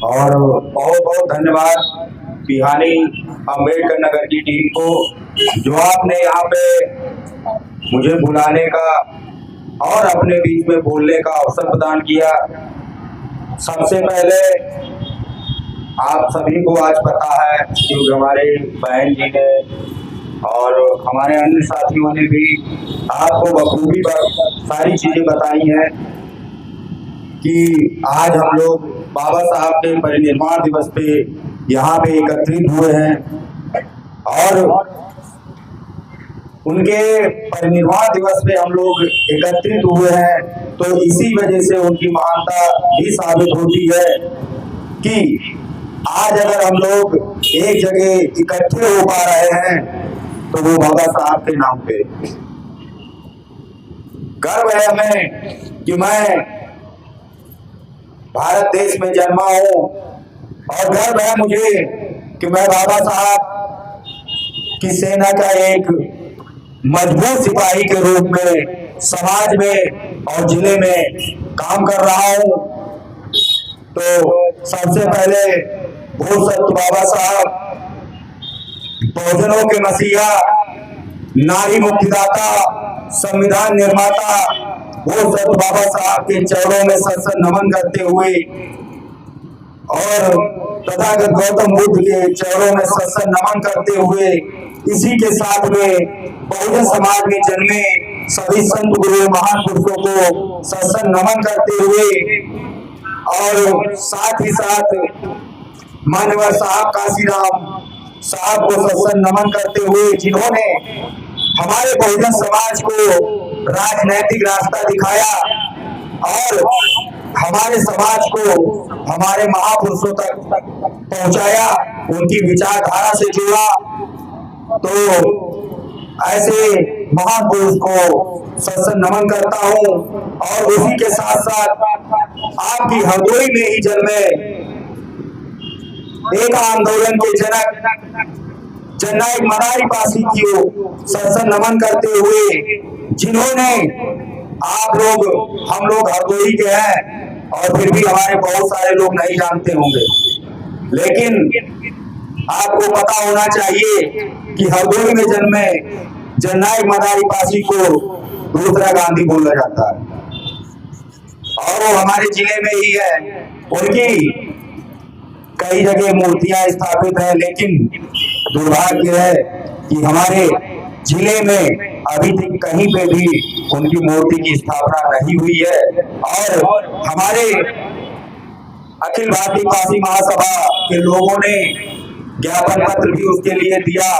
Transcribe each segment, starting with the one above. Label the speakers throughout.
Speaker 1: और बहुत बहुत धन्यवाद बिहानी अम्बेडकर नगर की टीम को, जो आपने यहाँ पे मुझे बुलाने का और अपने बीच में बोलने का अवसर प्रदान किया। सबसे पहले आप सभी को आज पता है कि हमारे बहन जी ने और हमारे अन्य साथियों ने भी आपको बखूबी सारी चीजें बताई हैं कि आज हम लोग बाबा साहब के परिनिर्वाण दिवस पे यहाँ पे एकत्रित हुए हैं और उनके परिनिर्वाण दिवस पे हम लोग एकत्रित हुए हैं, तो इसी वजह से उनकी महानता भी साबित होती है कि आज अगर हम लोग एक जगह इकट्ठे हो पा रहे हैं तो वो बाबा साहब के नाम पे। गर्व है हमें कि मैं भारत देश में जन्मा हूं और गर्व है मुझे कि मैं बाबा साहब की सेना का एक मजबूत सिपाही के रूप में समाज में और जिले में काम कर रहा हूं। तो सबसे पहले भूल सत्य बाबा साहब, बहुजनों के मसीहा, नारी मुक्तिदाता, संविधान निर्माता, भूल सत्य बाबा साहब के चरणों में सर नमन करते हुए और तथागत गौतम बुद्ध के चरणों में सर नमन करते हुए, इसी के साथ में बहुजन समाज में जन्मे सभी संत गुरु महान पुरुषों को सर नमन करते हुए और साथ ही साथ मानवर साहब काशीराम साहब को सर नमन करते हुए, जिन्होंने हमारे बहुजन समाज को राजनैतिक रास्ता दिखाया और हमारे समाज को हमारे महापुरुषों तक पहुंचाया, उनकी विचारधारा से जुड़ा। तो ऐसे महान पुरुष को सर नमन करता हूं और उसी के साथ साथ आपकी हरदोई में ही जन्मे एक आंदोलन के जनक जननायक मदारी पासी को सर नमन करते हुए, जिन्होंने आप लोग हम लोग हरदोई के हैं और फिर भी हमारे बहुत सारे लोग नहीं जानते होंगे, लेकिन आपको पता होना चाहिए कि हरदोई में जन्मे जननायक मदारी पासी को दूसरा गांधी बोला जाता है और वो हमारे जिले में ही है। उनकी कई जगह मूर्तियां स्थापित है, लेकिन दुर्भाग्य है कि हमारे जिले में अभी तक कहीं पे भी उनकी मूर्ति की स्थापना नहीं हुई है। और हमारे अखिल भारतीय पासी महासभा के लोगों ने ज्ञापन पत्र भी उसके लिए दिया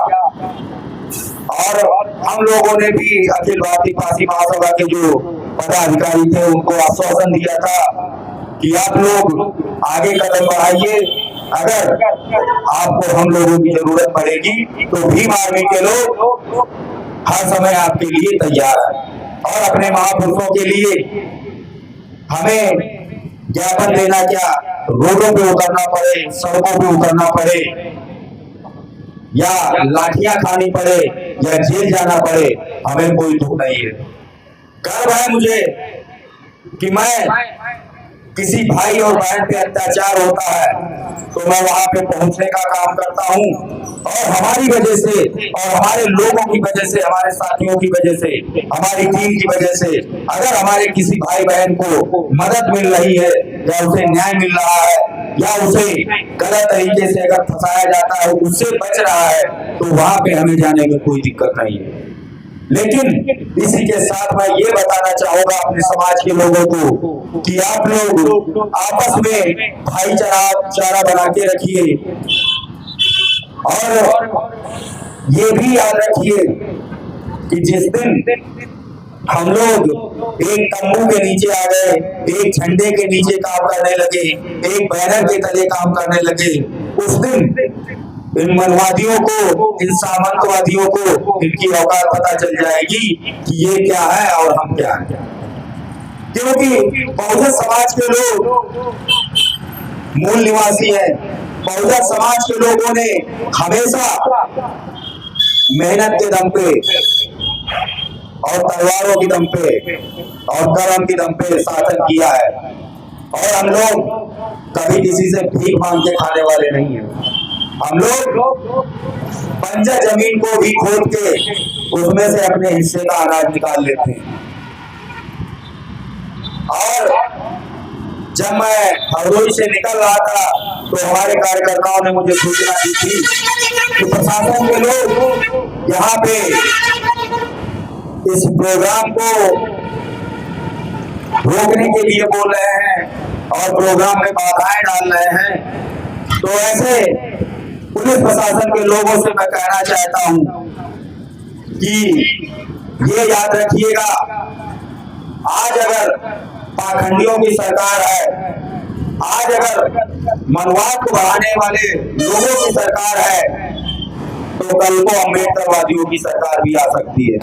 Speaker 1: और हम लोगों ने भी अखिल भारतीय पासी महासभा के जो पदाधिकारी थे उनको आश्वासन दिया था कि आप लोग आगे कदम बढ़ाइए, अगर आपको हम लोगों की जरूरत पड़ेगी तो भीम आर्मी के लोग हर समय आपके लिए तैयार है। और अपने महापुरुषों के लिए हमें ज्ञापन देना क्या, रोडों पे उतरना पड़े, सड़कों पे उतरना पड़े या लाठियां खानी पड़े या जेल जाना पड़े, हमें कोई दुख नहीं है। गर्व है मुझे कि मैं किसी भाई और बहन पे अत्याचार होता है तो मैं वहां पे पहुंचने का काम करता हूं और हमारी वजह से और हमारे लोगों की वजह से, हमारे साथियों की वजह से, हमारी टीम की वजह से अगर हमारे किसी भाई बहन को मदद मिल रही है या उसे न्याय मिल रहा है या उसे गलत तरीके से अगर फंसाया जाता है, उससे बच रहा है, तो वहां पे हमें जाने में कोई दिक्कत नहीं है। लेकिन इसी के साथ मैं ये बताना चाहूंगा अपने समाज के लोगों को कि आप लोग आपस में भाईचारा बना के रखिए और ये भी याद रखिए कि जिस दिन हम लोग एक तंबू के नीचे आ गए, एक झंडे के नीचे काम करने लगे, एक बैनर के तले काम करने लगे, उस दिन इन मनवादियों को, इन सामंतवादियों को इनकी औकात पता चल जाएगी कि ये क्या है और हम क्या हैं। क्योंकि बहुजन समाज के लोग मूल निवासी हैं। बहुजन समाज के लोगों ने हमेशा मेहनत के दम पे और तलवारों के दम पे और कर्म के दम पे शासन किया है और हम लोग कभी किसी से भीख मांग के खाने वाले नहीं है। हम लोग बंजर जमीन को भी खोद के उसमें से अपने हिस्से का अनाज निकाल लेते हैं। और जब मैं हरदोई से निकल रहा था तो हमारे कार्यकर्ताओं ने मुझे सूचना दी थी कि प्रशासन के लोग यहाँ पे इस प्रोग्राम को रोकने के लिए बोल रहे हैं और प्रोग्राम में बाधाएं डाल रहे हैं। तो ऐसे पुलिस प्रशासन के लोगों से मैं कहना चाहता हूं कि ये याद रखिएगा, आज अगर पाखंडियों की सरकार है, आज अगर मनवाद को बढ़ाने वाले लोगों की सरकार है, तो कल को अम्बेडकरवादियों की सरकार भी आ सकती है।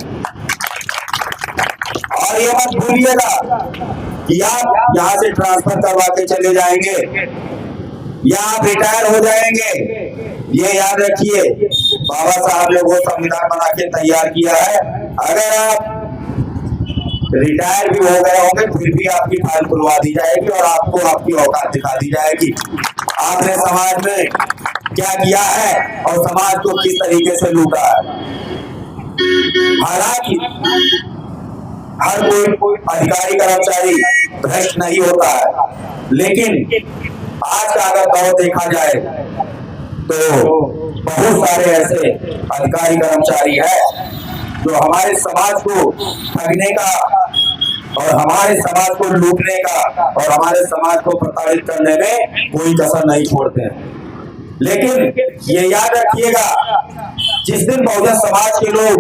Speaker 1: और ये मत भूलिएगा कि आप यहाँ से ट्रांसफर करवा के चले जाएंगे या आप रिटायर हो जाएंगे। ये याद रखिए, बाबा साहब ने वो संविधान बना के तैयार किया है, अगर आप रिटायर भी हो गए होंगे फिर भी आपकी फाइल खुलवा दी जाएगी और आपको आपकी औकात दिखा दी जाएगी, आपने समाज में क्या किया है और समाज को किस तरीके से लूटा है। हालांकि हर कोई अधिकारी कर्मचारी भ्रष्ट नहीं होता है, लेकिन आज का अगर दौर देखा जाए तो बहुत सारे ऐसे अधिकारी कर्मचारी हैं जो हमारे समाज को ठगने का और हमारे समाज को लूटने का और हमारे समाज को प्रताड़ित करने में कोई कसर नहीं छोड़ते हैं। लेकिन ये याद रखिएगा, जिस दिन बहुजन समाज के लोग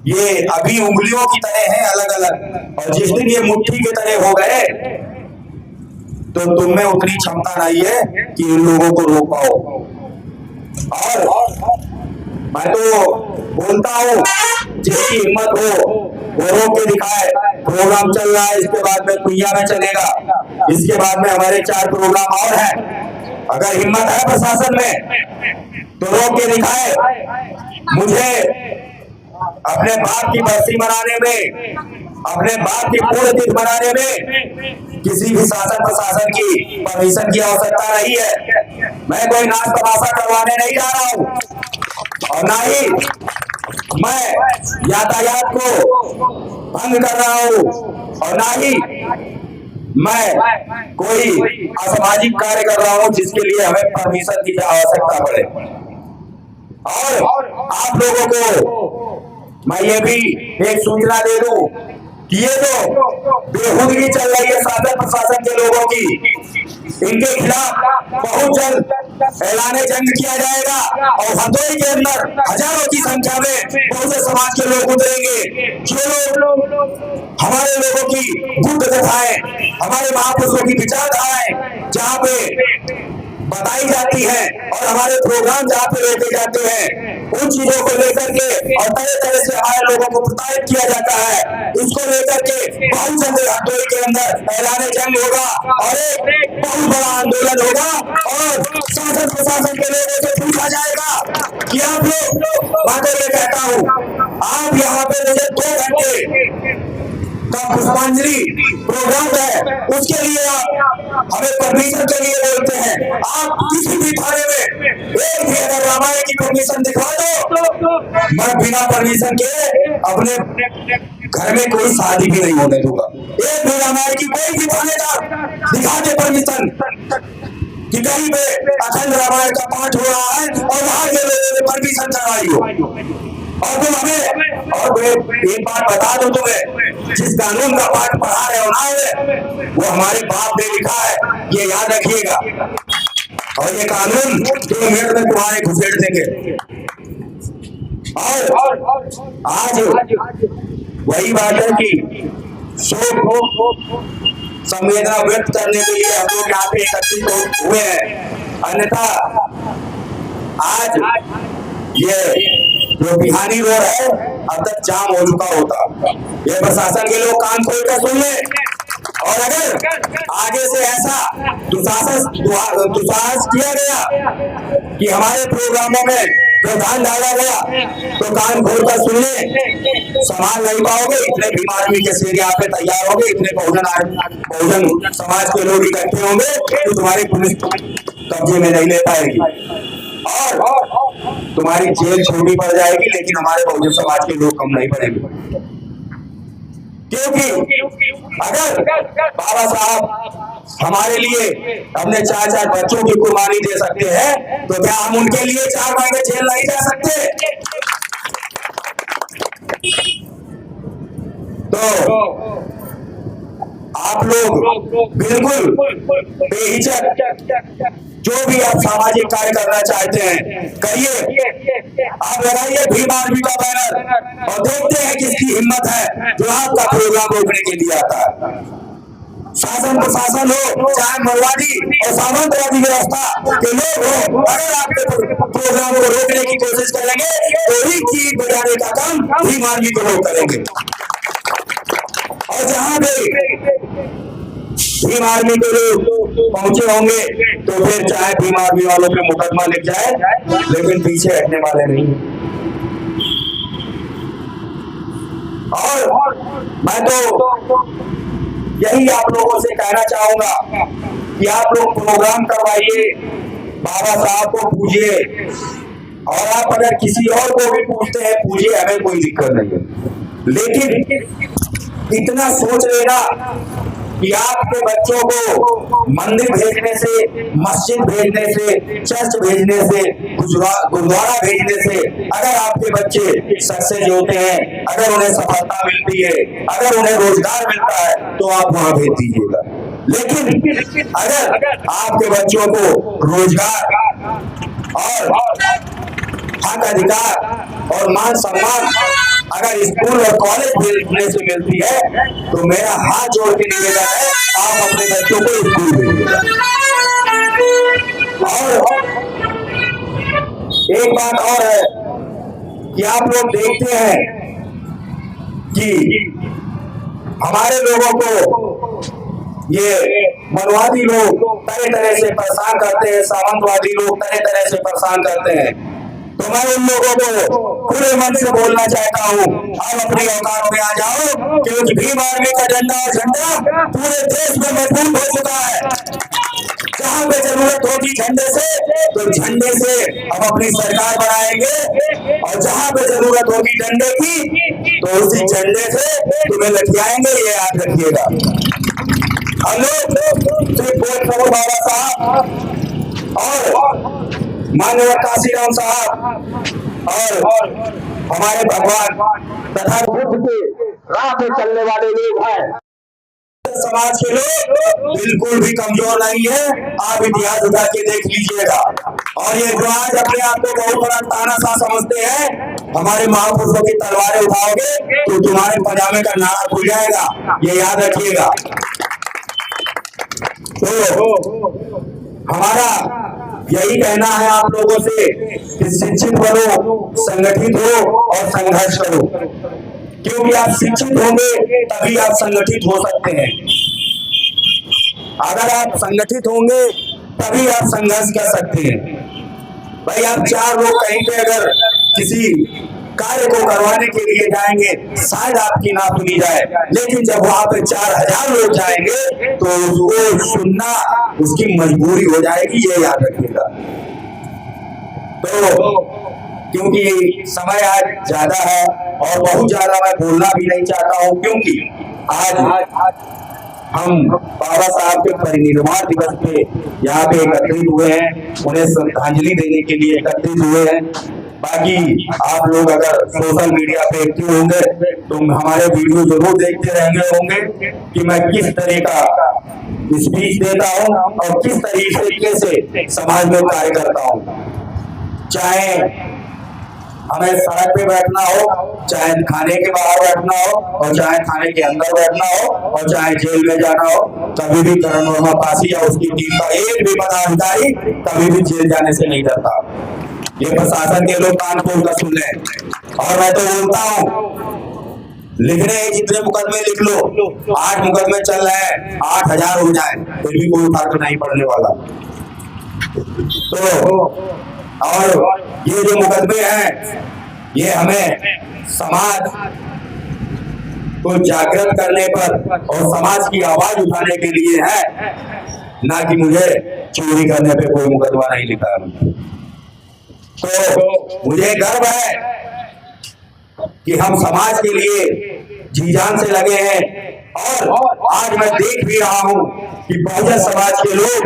Speaker 1: ये अभी उंगलियों की तरह हैं अलग अलग, और जिस दिन ये मुट्ठी की तरह हो गए तो तुम में उतनी क्षमता नहीं है कि इन लोगों को रोक पाओ। और मैं तो बोलता हूँ, जिसकी हिम्मत हो वो रोक के दिखाए। प्रोग्राम चल रहा है, इसके बाद में कुइया में चलेगा, इसके बाद में हमारे 4 प्रोग्राम और हैं। अगर हिम्मत है प्रशासन में तो रोक के दिखाए। मुझे अपने बाप की बरसी मनाने में, अपने बाप की पुण्यतिथि मनाने में किसी भी शासन प्रशासन की परमिशन की आवश्यकता नहीं है। मैं कोई नाच तमाशा करवाने नहीं जा रहा हूँ और ना ही मैं यातायात को भंग कर रहा हूँ और ना ही मैं कोई असामाजिक कार्य कर रहा हूँ जिसके लिए हमें परमिशन की आवश्यकता पड़े। और आप लोगों को मैं ये भी एक सूचना दे दूं कि ये जो बेहुदगी चल रही है शासन प्रशासन के लोगों की, इनके खिलाफ बहुत जल्द ऐलान जंग किया जाएगा और हरदोई के अंदर हजारों की संख्या में बहुजन समाज के लोग उतरेंगे। जो लोग हमारे लोगों की बुद्ध कथाएं, हमारे महापुरुषों की विचारधाराएं जहाँ पे बताई जाती है और हमारे प्रोग्राम जहाँ पे रोके जाते हैं, उन चीजों को लेकर के और तरह तरह से हमारे लोगों को प्रताड़ित किया जाता है, इसको लेकर के बहुत जल्द हरदोई के अंदर ऐलान जंग होगा और एक बहुत बड़ा आंदोलन होगा और शासन प्रशासन के लोगों से पूछा जाएगा कि आप लोग, मैं तो ये कहता हूँ, आप यहाँ पे मुझे 2 घंटे का पुष्पांजलि प्रोग्राम है, उसके लिए आप हमें परमिशन के लिए बोलते हैं। आप किसी भी थाने में एक भी अगर रामायण की परमिशन दिखा दो, मैं बिना परमिशन के अपने घर में कोई शादी भी नहीं होने दूंगा। एक भी रामायण की कोई भी थानेदार दिखा दे परमिशन कि कहीं पे अखंड रामायण का पाठ हो रहा है और वहां के लोगों ने परमिशन करवाई हो। और तुम हमें, और एक बात बता दो, तुम्हें जिस कानून का पाठ पढ़ा रहे हो ना, वो हमारे बाप ने लिखा है, ये याद रखिएगा। और ये कानून 2 मिनट में तुम्हारे घुसेड़ देंगे। और आज वही बात है कि शोक संवेदना व्यक्त करने के लिए हम लोग यहाँ पे एकत्रित हुए हैं। अन्यथा आज ये जो बिहानी रोड है अब तक जाम हो चुका होता। ये प्रशासन के लोग कान खोल कर सुन ले, और अगर आगे से ऐसा दुस्साहस किया गया कि हमारे प्रोग्रामों में व्यवधान डाला गया तो कान खोलकर सुन ले, संभाल नहीं पाओगे। इतने भीम आर्मी के शेर यहाँ पे तैयार होंगे, इतने बहुजन समाज के लोग इकट्ठे होंगे तो तुम्हारी पुलिस कब्जे में नहीं ले पाएगी और तुम्हारी जेल छोटी पड़ जाएगी, लेकिन हमारे बहुजन समाज के लोग कम नहीं पड़ेंगे। क्योंकि अगर बाबा साहब हमारे लिए अपने 4-4 बच्चों की कुर्बानी दे सकते हैं तो क्या हम उनके लिए 4 महीने जेल नहीं जा सकते? तो आप लोग बिल्कुल बेहिचक जो भी आप सामाजिक कार्य करना चाहते हैं करिए। आप लगाइए भीम आर्मी का बैनर और देखते हैं किसकी हिम्मत है जो आपका प्रोग्राम रोकने के लिए आता है। शासन प्रशासन हो चाहे मरवादी और सामंतवादी व्यवस्था के लोग हो, अगर आपके प्रोग्राम को रोकने की कोशिश करेंगे तो ही चीज बजाने का काम भीम आर्मी के लोग करेंगे। और जहां भी भीम आर्मी के लोग पहुंचे होंगे तो फिर चाहे भीम आर्मी वालों पे मुकदमा लिख जाए, लेकिन पीछे हटने वाले नहीं। और मैं तो यही आप लोगों से कहना चाहूंगा कि आप लोग प्रोग्राम करवाइए, बाबा साहब को पूजिए, और आप अगर किसी और को भी पूछते हैं पूजिए, हमें कोई दिक्कत नहीं है। लेकिन इतना सोच लेना कि आपके बच्चों को मंदिर भेजने से, मस्जिद भेजने से, चर्च भेजने से, गुरुद्वारा भेजने से अगर आपके बच्चे सक्सेस होते हैं, अगर उन्हें सफलता मिलती है, अगर उन्हें रोजगार मिलता है तो आप वहां भेज दीजिएगा। लेकिन अगर आपके बच्चों को रोजगार और हक अधिकार और मान सम्मान अगर स्कूल और कॉलेज भेजने से मिलती है तो मेरा हाथ जोड़ के निवेदन है आप अपने बच्चों को स्कूल भेजिएगा। और एक बात और है कि आप लोग देखते हैं कि हमारे लोगों को ये मनवादी लोग तरह तरह से परेशान करते हैं, सामंतवादी लोग तरह तरह से परेशान करते हैं। तो मैं उन लोगों को खुले मन से बोलना चाहता हूँ, आप अपनी औकात में आ जाओ, क्योंकि भीम आर्मी का झंडा पूरे देश में मजबूत हो चुका है। जहाँ पे जरूरत होगी झंडे से तो झंडे से हम अपनी सरकार बनाएंगे, और जहाँ पे जरूरत होगी डंडे की तो उसी झंडे से तुम्हें लठियाएंगे, ये याद रखिएगा। हम लोग सिर्फ वोट करो बाबा साहब और माननीय काशीराम साहब और हमारे भगवान तथा बुद्ध के राह पे चलने वाले लोग हैं। समाज के लोग बिल्कुल भी कमजोर नहीं है, आप इतिहास उठा के देख लीजिएगा। और ये जो आज अपने आप को बहुत बड़ा तानाशाह समझते हैं, हमारे महापुरुषों की तलवारें उठाओगे तो तुम्हारे पजामे का नाड़ा खुल जाएगा, ये याद रखिएगा। तो हमारा यही कहना है आप लोगों से कि शिक्षित बनो, संगठित हो और संघर्ष करो, क्योंकि आप शिक्षित होंगे तभी आप संगठित हो सकते हैं। अगर आप संगठित होंगे तभी आप संघर्ष कर सकते हैं। भाई आप 4 लोग कहीं पे अगर किसी कार्य को करवाने के लिए जाएंगे शायद आपकी ना सुनी जाए, लेकिन जब वहां पे 4000 लोग जाएंगे तो उसको सुनना उसकी मजबूरी हो जाएगी, ये याद रखिएगा। तो क्योंकि समय आज ज्यादा है और बहुत ज्यादा मैं बोलना भी नहीं चाहता हूँ, क्योंकि आज हम बाबा साहब के परिनिर्वाण दिवस पे यहाँ पे एकत्रित हुए हैं, उन्हें श्रद्धांजलि देने के लिए एकत्रित हुए हैं। बाकी आप लोग अगर सोशल मीडिया पे एक्टिव होंगे तो हमारे वीडियो जरूर देखते होंगे कि मैं किस तरह का स्पीच देता हूँ और किस तरीके से समाज में कार्य करता हूँ। चाहे हमें सड़क पे बैठना हो, चाहे खाने के बाहर बैठना हो, और चाहे खाने के अंदर बैठना हो, और चाहे जेल में जाना हो, कभी भी करण वर्मा पासी या उसकी टीम का एक भी पदाधिकारी कभी भी जेल जाने से नहीं डरता। ये प्रशासन के लोग कान खोल कर सुन लें। और मैं तो बोलता हूँ लिखने हैं जितने मुकदमे लिख लो, 8 मुकदमे चल रहे हैं, 8000 हो जाए फिर भी कोई फर्क नहीं पड़ने वाला। तो और ये जो मुकदमे हैं ये हमें समाज को जागृत करने पर और समाज की आवाज उठाने के लिए है, ना कि मुझे चोरी करने पे कोई मुकदमा नहीं लिखा है। तो मुझे गर्व है कि हम समाज के लिए जी जान से लगे हैं और आज मैं देख भी रहा हूं कि बहुजन समाज के लोग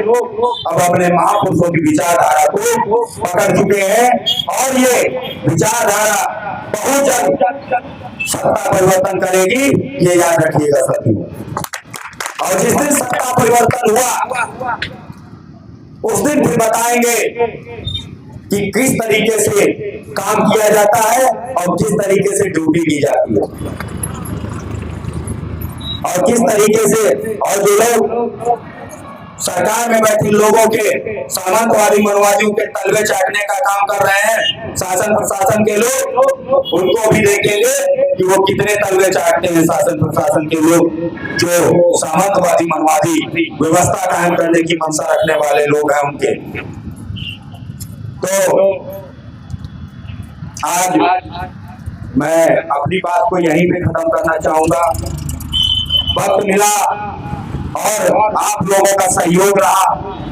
Speaker 1: अब अपने महापुरुषों की विचारधारा को पकड़ चुके हैं और ये विचारधारा बहुत जल्द सत्ता परिवर्तन करेगी, ये याद रखिएगा साथियों। और जिस दिन सत्ता परिवर्तन हुआ उस दिन फिर बताएंगे कि किस तरीके से काम किया जाता है और किस तरीके से ड्यूटी की जाती है और किस तरीके से, और जो लोग सरकार में बैठे लोगों के सामंतवादी मनवादियों के तलवे चाटने का काम कर रहे हैं, शासन प्रशासन के लोग, उनको भी देखेंगे कि वो कितने तलवे चाटते हैं शासन प्रशासन के लोग जो सामंतवादी मनवादी व्यवस्था कायम करने की मंशा रखने वाले लोग हैं उनके। तो आज मैं अपनी बात को यहीं पे खत्म करना चाहूंगा। वक्त मिला और आप लोगों का सहयोग रहा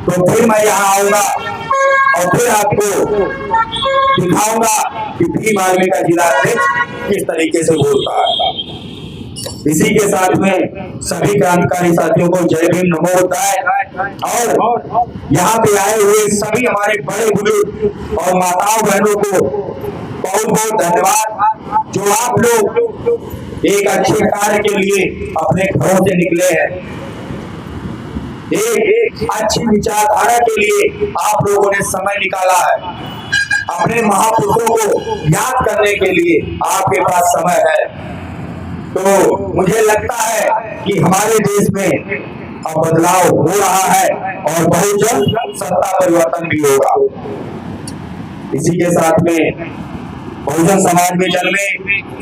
Speaker 1: तो फिर मैं यहाँ आऊंगा और फिर आपको दिखाऊंगा कि भीम आर्मी का जिला अध्यक्ष किस तरीके से बोलता है। इसी के साथ में सभी क्रांतिकारी साथियों को जय भीम, नमो बुद्धाय। और यहाँ पे आए हुए सभी हमारे बड़े बुजुर्ग और माताओं बहनों को बहुत बहुत धन्यवाद, जो आप लोग एक अच्छे कार्य के लिए अपने घरों से निकले हैं, एक अच्छी विचारधारा के लिए आप लोगों ने समय निकाला है, अपने महापुरुषों को याद करने के लिए आपके पास समय है। तो मुझे लगता है कि हमारे देश में अब बदलाव हो रहा है और बहुत जल्द सत्ता परिवर्तन भी होगा। इसी के साथ में बहुजन समाज में जन्मे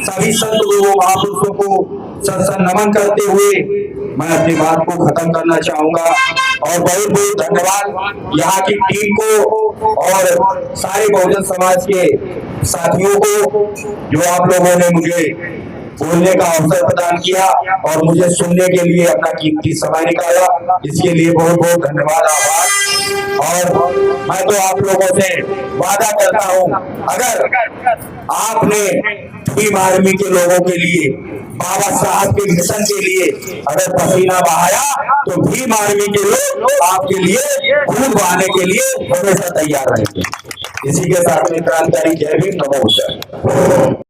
Speaker 1: सभी संत गुरुओं महापुरुषों को सत्संग नमन करते हुए मैं अपनी बात को खत्म करना चाहूंगा और बहुत बहुत धन्यवाद यहाँ की टीम को और सारे बहुजन समाज के साथियों को जो आप लोगों ने मुझे बोलने का अवसर प्रदान किया और मुझे सुनने के लिए अपना कीमती समय निकाला। इसके लिए बहुत बहुत धन्यवाद, आभार। और मैं तो आप लोगों से वादा करता हूं, अगर आपने भीम आर्मी के लोगों के लिए, बाबा साहब के मिशन के लिए अगर पसीना बहाया तो भीम आर्मी के लोग आपके लिए खून बहाने के लिए हमेशा तैयार रहेंगे। इसी के साथ में क्रांतिकारी जय भीम, नमो बुद्धाय।